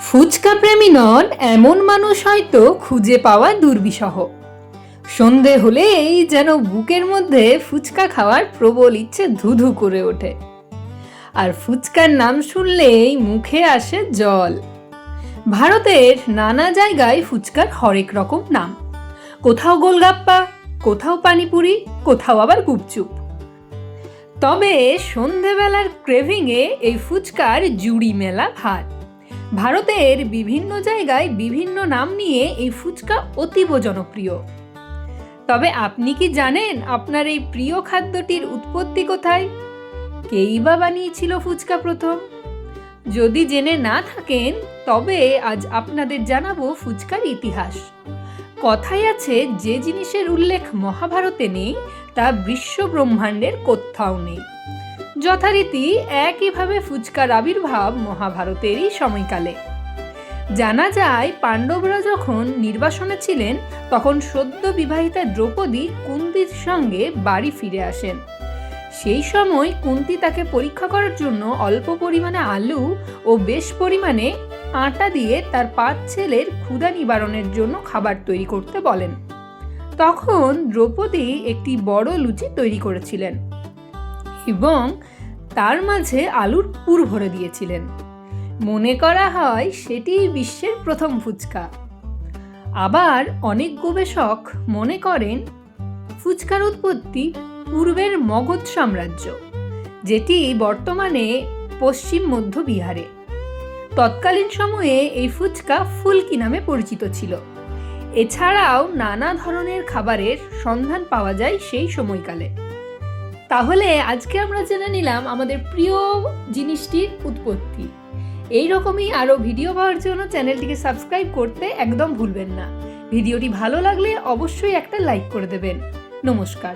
ফুচকা প্রেমী নন এমন মানুষ হয়তো খুঁজে পাওয়া দুর্বিষহ। সন্ধে হলেই যেন বুকের মধ্যে ফুচকা খাওয়ার প্রবল ইচ্ছে ধুধু করে ওঠে, আর ফুচকার নাম শুনলেই মুখে আসে জল। ভারতের নানা জায়গায় ফুচকার হরেক রকম নাম, কোথাও গোলগাপ্পা, কোথাও পানিপুরি, কোথাও আবার গুপচুপ। তবে সন্ধেবেলার ক্রেভিংয়ে এই ফুচকার জুড়ি মেলা ভার। ভারতের বিভিন্ন জায়গায় বিভিন্ন নাম নিয়ে এই ফুচকা অতীব জনপ্রিয়। তবে আপনি কি জানেন আপনার এই প্রিয় খাদ্যটির উৎপত্তি কোথায়? কেই বা বানিয়েছিল ফুচকা প্রথম? যদি জেনে না থাকেন তবে আজ আপনাদের জানাবো ফুচকার ইতিহাস। কথায় আছে, যে জিনিসের উল্লেখ মহাভারতে নেই তা বিশ্ব ব্রহ্মাণ্ডের কোথাও নেই। যথারীতি একইভাবে ফুচকার আবির্ভাব মহাভারতেরই সময়কালে। জানা যায়, পাণ্ডবরা যখন নির্বাসনে ছিলেন তখন সদ্য বিবাহিতা দ্রৌপদী কুন্তির সঙ্গে বাড়ি ফিরে আসেন। সেই সময় কুন্তি তাকে পরীক্ষা করার জন্য অল্প পরিমাণে আলু ও বেশ পরিমাণে আটা দিয়ে তার 5 ছেলের ক্ষুধা নিবারণের জন্য খাবার তৈরি করতে বলেন। তখন দ্রৌপদী একটি বড় লুচি তৈরি করেছিলেন এবং তার মাঝে আলুর পুর ভরে দিয়েছিলেন। মনে করা হয় সেটিই বিশ্বের প্রথম ফুচকা। আবার অনেক গবেষক মনে করেন ফুচকার উৎপত্তি পূর্বের মগধ সাম্রাজ্য, যেটি বর্তমানে পশ্চিম মধ্য বিহারে। তৎকালীন সময়ে এই ফুচকা ফুলকি নামে পরিচিত ছিল। এছাড়াও নানা ধরনের খাবারের সন্ধান পাওয়া যায় সেই সময়কালে। তাহলে আজকে আমরা জেনে নিলাম আমাদের প্রিয় জিনিসটির উৎপত্তি। এই রকমই আরও ভিডিও পাওয়ার জন্য চ্যানেলটিকে সাবস্ক্রাইব করতে একদম ভুলবেন না। ভিডিওটি ভালো লাগলে অবশ্যই একটা লাইক করে দেবেন। নমস্কার।